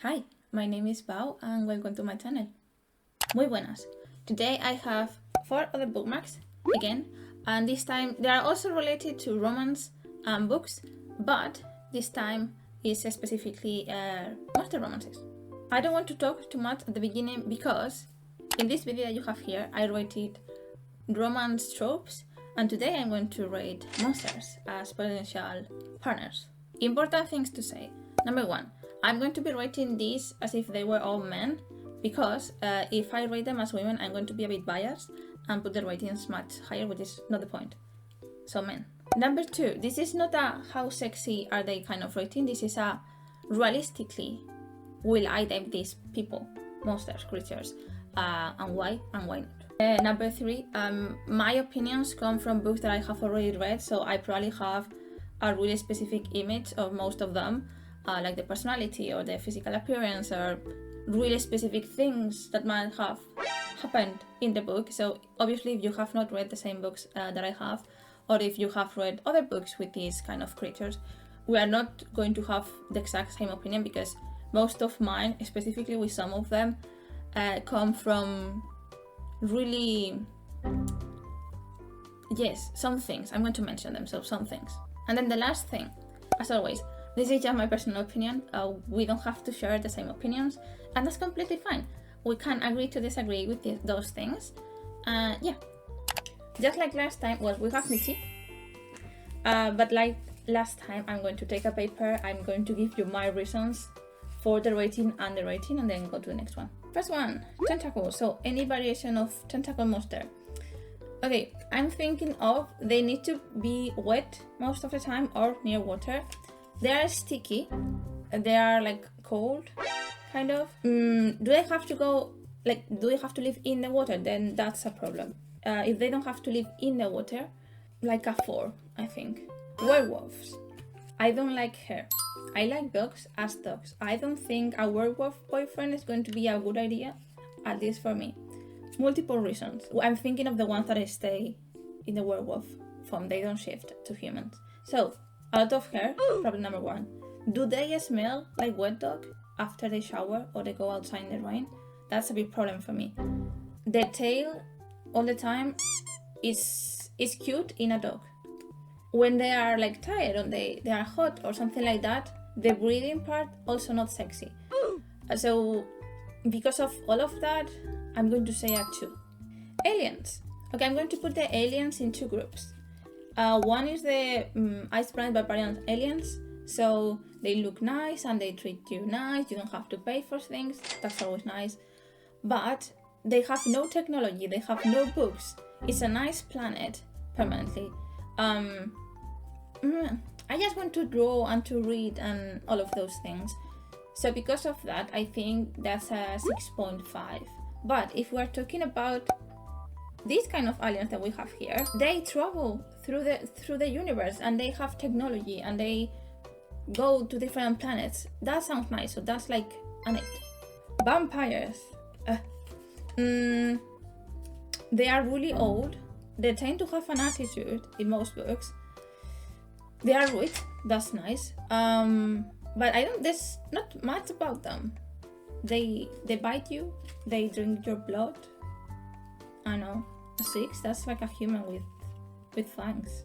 Hi, my name is Bao and welcome to my channel. Muy buenas. Today I have 4 other bookmarks again, and this time they are also related to romance and books, but this time is specifically monster romances. I don't want to talk too much at the beginning because in this video that you have here I rated romance tropes, and today I'm going to rate monsters as potential partners. Important things to say. Number 1, I'm going to be rating these as if they were all men, because if I rate them as women, I'm going to be a bit biased and put the ratings much higher, which is not the point. So men. Number 2, this is not a how sexy are they kind of rating, this is a realistically will I date these people, monsters, creatures, and why not. Number 3, my opinions come from books that I have already read, so I probably have a really specific image of most of them. Like the personality or the physical appearance or really specific things that might have happened in the book. So obviously if you have not read the same books that I have, or if you have read other books with these kind of creatures, we are not going to have the exact same opinion, because most of mine, specifically with some of them, come from really, yes, some things. I'm going to mention them, so some things. And then the last thing, as always, this is just my personal opinion. We don't have to share the same opinions, and that's completely fine. We can agree to disagree with those things. Yeah, just like last time. Well, we have Michi, but like last time, I'm going to take a paper. I'm going to give you my reasons for the rating and the rating, and then go to the next one. First one, tentacle. So any variation of tentacle monster. Okay, I'm thinking of they need to be wet most of the time or near water. They are sticky, they are like cold, kind of. Do they have to go, like, do they have to live in the water? Then that's a problem. If they don't have to live in the water, like a 4, I think. Werewolves. I don't like her. I like dogs as dogs. I don't think a werewolf boyfriend is going to be a good idea, at least for me. Multiple reasons. I'm thinking of the ones that stay in the werewolf form. They don't shift to humans. So, out of her, problem number 1. Do they smell like wet dog after they shower or they go outside in the rain? That's a big problem for me. The tail all the time is cute in a dog. When they are like tired or they are hot or something like that, the breathing part also not sexy. So because of all of that, I'm going to say a 2. Aliens. Okay, I'm going to put the aliens in 2 groups. One is the Ice Planet Barbarian aliens, so they look nice and they treat you nice, you don't have to pay for things, that's always nice. But they have no technology, they have no books, it's a nice planet, permanently. I just want to draw and to read and all of those things. So because of that, I think that's a 6.5. But if we're talking about these kind of aliens that we have here, they travel through the universe and they have technology and they go to different planets. That sounds nice, so that's like an 8. Vampires. They are really old. They tend to have an attitude in most books. They are rich, that's nice. But there's not much about them. They bite you, they drink your blood. I know. A 6, that's like a human with fangs.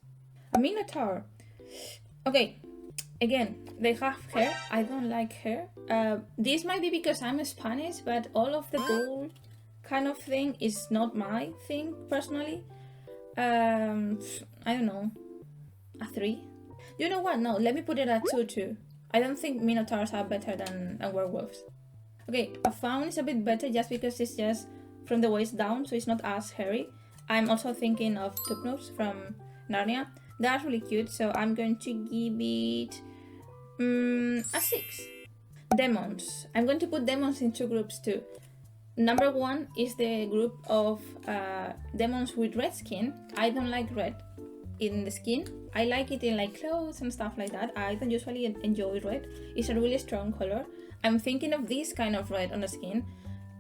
A minotaur. Okay, again, they have hair. I don't like hair. This might be because I'm Spanish, but all of the bull kind of thing is not my thing personally. I don't know. A 3. You know what? No, let me put it at 2 too. I don't think minotaurs are better than werewolves. Okay, a faun is a bit better just because it's just from the waist down, so it's not as hairy. I'm also thinking of Tupnus from Narnia. That's really cute, so I'm going to give it a 6. Demons. I'm going to put demons in 2 groups too. Number 1 is the group of demons with red skin. I don't like red in the skin. I like it in like clothes and stuff like that. I don't usually enjoy red. It's a really strong color. I'm thinking of this kind of red on the skin,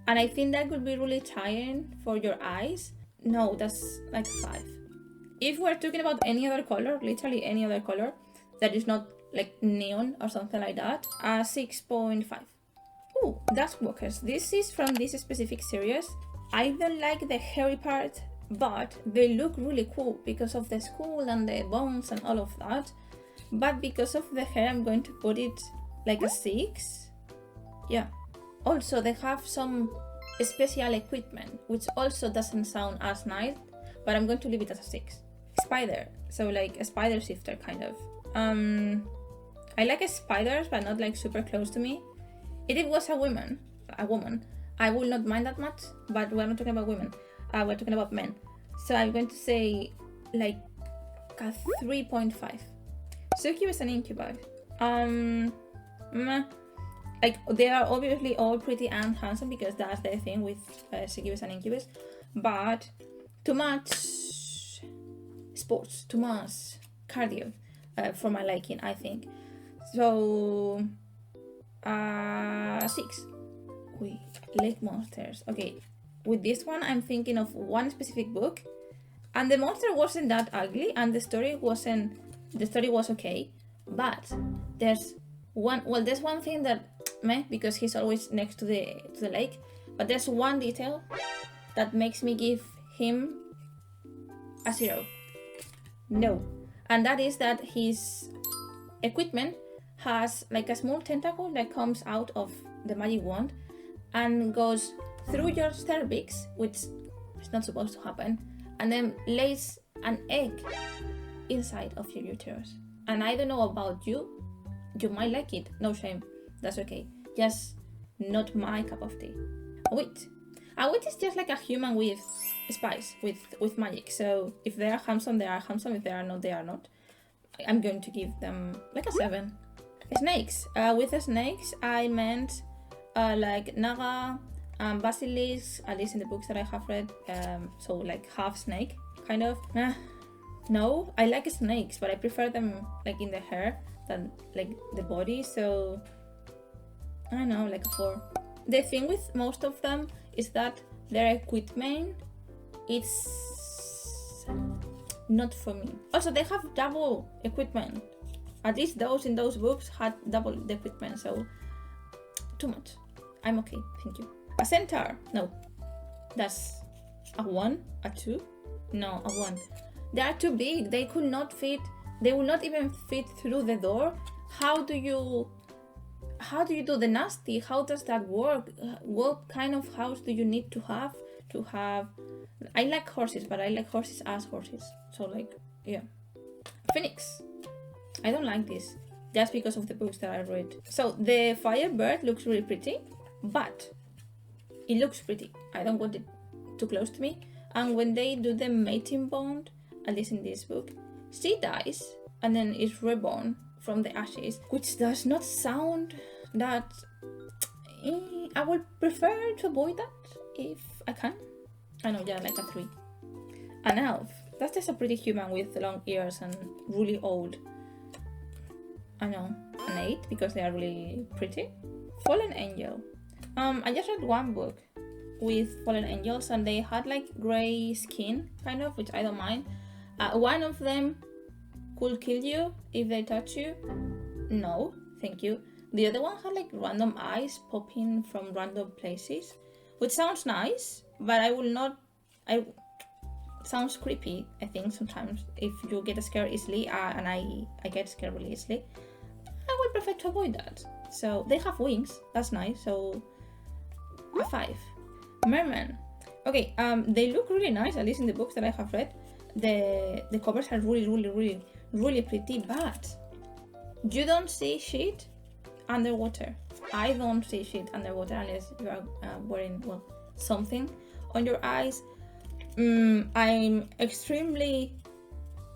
and I think that could be really tiring for your eyes. No, that's like 5. If we're talking about any other color, literally any other color that is not like neon or something like that, 6.5. Oh, Dust Walkers. This is from this specific series. I don't like the hairy part, but they look really cool because of the skull and the bones and all of that. But because of the hair, I'm going to put it like a 6. Yeah. Also, they have some special equipment, which also doesn't sound as nice, but I'm going to leave it as a 6. Spider. So like a spider shifter kind of. I like spiders, but not like super close to me. If it was a woman, I will not mind that much, but we're not talking about women. We're talking about men. So I'm going to say like a 3.5. Succubus and incubus. Like they are obviously all pretty and handsome because that's the thing with succubus and incubus, but too much sports, too much cardio for my liking, I think. So 6. Wait, lake monsters. Okay, with this one I'm thinking of one specific book, and the monster wasn't that ugly, and the story was okay, but there's one thing that meh, because he's always next to the lake, but there's one detail that makes me give him a 0. No, and that is that his equipment has like a small tentacle that comes out of the magic wand and goes through your cervix, which is not supposed to happen, and then lays an egg inside of your uterus. And I don't know about you, you might like it, no shame, that's okay, just not my cup of tea. A witch is just like a human with spice, with magic. So if they are handsome, they are handsome. If they are not, they are not. I'm going to give them like a 7. Snakes. With the snakes, I meant like Naga and Basilisk, at least in the books that I have read. So like half snake, kind of. No, I like snakes, but I prefer them like in the hair than like the body. So I don't know, like a 4. The thing with most of them is that their equipment, it's not for me. Also, they have double equipment. At least those in those books had double the equipment, so too much. I'm okay, thank you. A centaur, no. That's a 1, a 2, no, a 1. They are too big, they could not fit, they will not even fit through the door. How do you do the nasty? How does that work? What kind of house do you need to have? I like horses, but I like horses as horses. So like, yeah. Phoenix. I don't like this, just because of the books that I read. So the firebird looks really pretty, but it looks pretty. I don't want it too close to me. And when they do the mating bond, at least in this book, she dies and then is reborn from the ashes, which does not sound that... I would prefer to avoid that if I can. I know, yeah, like a 3. An elf. That's just a pretty human with long ears and really old. I know, an 8 because they are really pretty. Fallen angel. I just read one book with fallen angels and they had like grey skin, kind of, which I don't mind. One of them could kill you if they touch you. No, thank you. The other one had like random eyes popping from random places, which sounds nice, but I will not... sounds creepy, I think, sometimes, if you get scared easily, and I get scared really easily. I would prefer to avoid that. So, they have wings, that's nice, so a 5. Merman. Okay, they look really nice, at least in the books that I have read. The covers are really pretty, but you don't see shit underwater. I don't see shit underwater unless you are wearing, well, something on your eyes. I'm extremely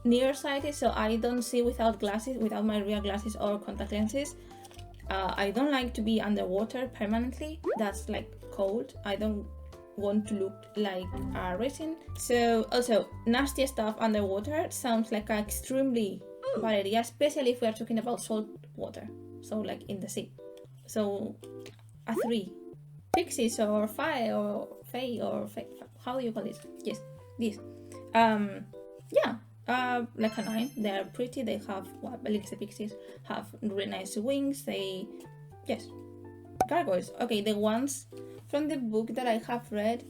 nearsighted, so I don't see without glasses, without my real glasses or contact lenses. I don't like to be underwater permanently. That's like cold. I don't want to look like a resin. So also, nasty stuff underwater sounds like an extremely bad idea, especially if we are talking about salt water, so like in the sea. So a 3. Pixies or fae or how do you call it? Yes, this. Yeah, like a 9. They are pretty. They have, well, at least the pixies have really nice wings. Yes, gargoyles. Okay, the ones from the book that I have read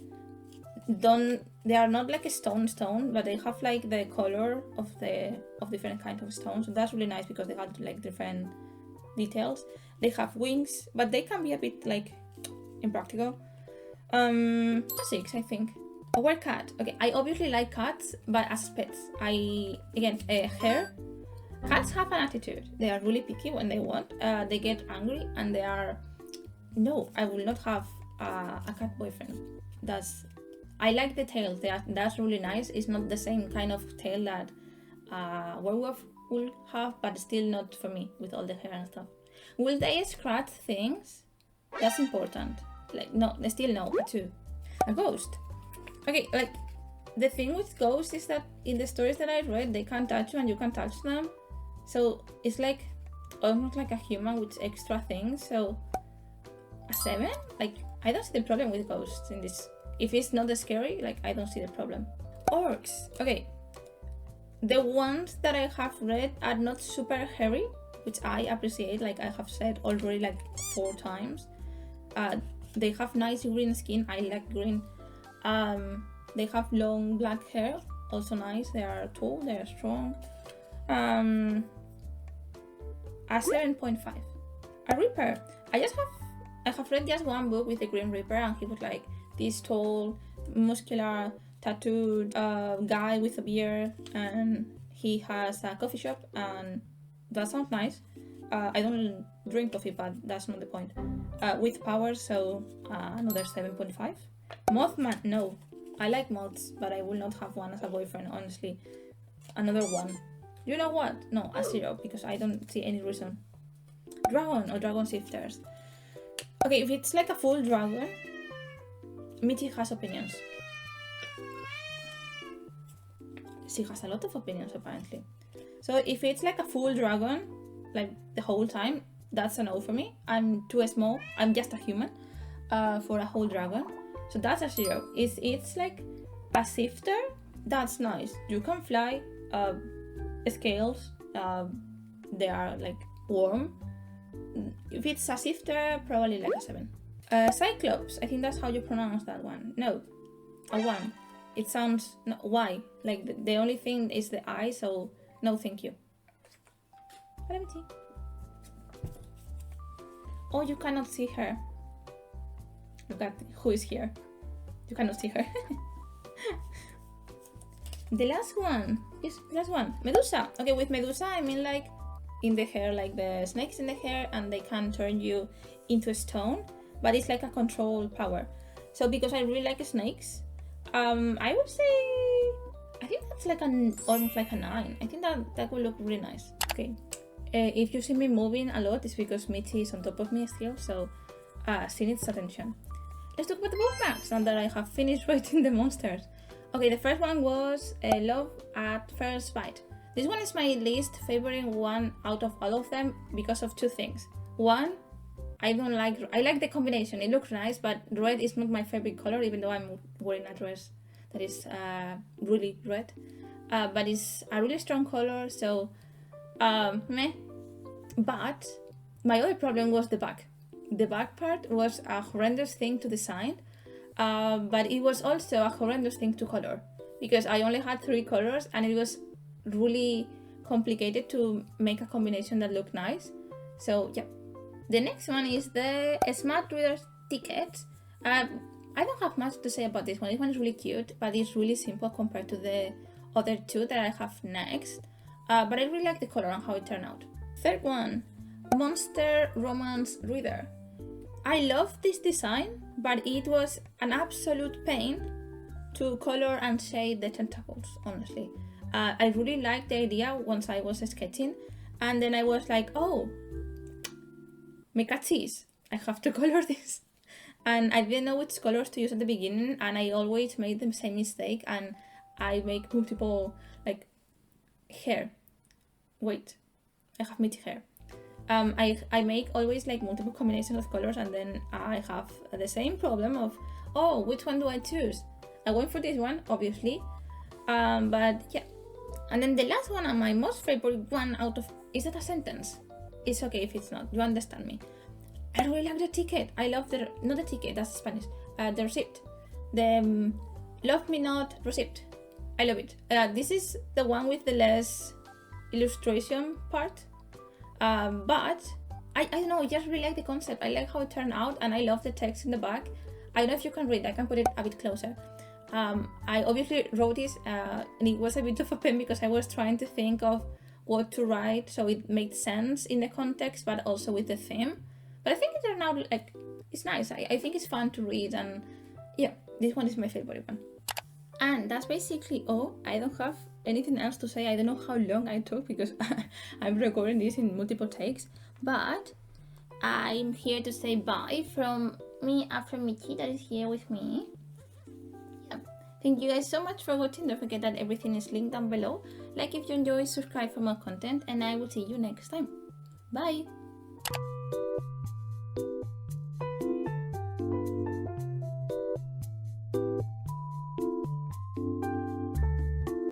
they are not like a stone, but they have like the color of different kinds of stones. So that's really nice because they have like different details. They have wings, but they can be a bit like impractical. 6, I think. Our cat. Okay, I obviously like cats, but as pets, hair. Cats have an attitude. They are really picky when they want. They get angry and they are. No, I will not have a cat boyfriend. I like the tail. That's really nice. It's not the same kind of tail that werewolf will have, but still not for me with all the hair and stuff. Will they scratch things? That's important. Like, no, they still no, too. A ghost. Okay, like, the thing with ghosts is that in the stories that I read, they can't touch you and you can't touch them. So it's like almost like a human with extra things. So a 7? Like, I don't see the problem with ghosts in this. If it's not scary, like, I don't see the problem. Orcs. Okay. The ones that I have read are not super hairy, which I appreciate, like I have said already like 4 times. They have nice green skin. I like green. They have long black hair, also nice. They are tall, they are strong. A 7.5. A Reaper. I have read just one book with a Green Reaper, and he was like this tall, muscular, tattooed guy with a beard, and he has a coffee shop, and that sounds nice. I don't drink coffee, but that's not the point. With powers, so another 7.5. Mothman, no. I like moths, but I will not have one as a boyfriend, honestly. Another 1. You know what? No, a 0, because I don't see any reason. Dragon or dragon shifters. Okay, if it's like a full dragon, Mitty has opinions. She has a lot of opinions, apparently. So if it's like a full dragon, like the whole time, that's a no for me. I'm too small. I'm just a human for a whole dragon. So that's a 0. If it's like a shifter, that's nice. You can fly. Scales. They are like warm. If it's a shifter, probably like a 7. Cyclops. I think that's how you pronounce that one. No, a 1. It sounds no, why? Like the only thing is the eye. So no, thank you. Oh, you cannot see her. Look at who is here. You cannot see her. The last one is Medusa. Okay, with Medusa I mean like in the hair, like the snakes in the hair, and they can turn you into a stone, but it's like a control power. So because I really like snakes, I would say I think that's like almost like a 9. I think that will look really nice. Okay. If you see me moving a lot, it's because Mitty is on top of me still, so she needs attention. Let's talk about the bookmarks now that I have finished writing the monsters. Okay, the first one was Love at First Bite. This one is my least favorite one out of all of them because of 2 things. One, I like the combination. It looks nice, but red is not my favorite color, even though I'm wearing a dress that is really red. But it's a really strong color, so meh. But my other problem was the back. The back part was a horrendous thing to design, but it was also a horrendous thing to color because I only had 3 colors and it was really complicated to make a combination that looked nice. So yeah. The next one is the Smart Reader Ticket. I don't have much to say about this one. This one is really cute, but it's really simple compared to the other 2 that I have next. But I really like the color and how it turned out. Third one, Monster Romance Reader. I love this design, but it was an absolute pain to color and shade the tentacles, honestly. I really liked the idea once I was sketching, and then I was like, oh, me cachis, I have to color this. And I didn't know which colors to use at the beginning, and I always made the same mistake, and I make multiple, like, hair. Wait, I have Mitty hair. I make always like multiple combinations of colors, and then I have the same problem of, oh, which one do I choose? I went for this one, obviously, but yeah. And then the last one, and my most favorite one out of, is that a sentence? It's okay if it's not, you understand me. I really like the ticket. I love not the ticket, that's Spanish. The receipt. The love me not receipt. I love it. This is the one with the less illustration part. But I don't know, I just really like the concept. I like how it turned out, and I love the text in the back. I don't know if you can read. I can put it a bit closer. I obviously wrote this, and it was a bit of a pain because I was trying to think of what to write so it made sense in the context, but also with the theme. But I think it turned out like it's nice. I think it's fun to read, and yeah, this one is my favorite one. And that's basically all. I don't have anything else to say. I don't know how long I took because I'm recording this in multiple takes, but I'm here to say bye from me and from Michi that is here with me. Yeah. Thank you guys so much for watching. Don't forget that everything is linked down below. Like if you enjoy, subscribe for more content, and I will see you next time. Bye!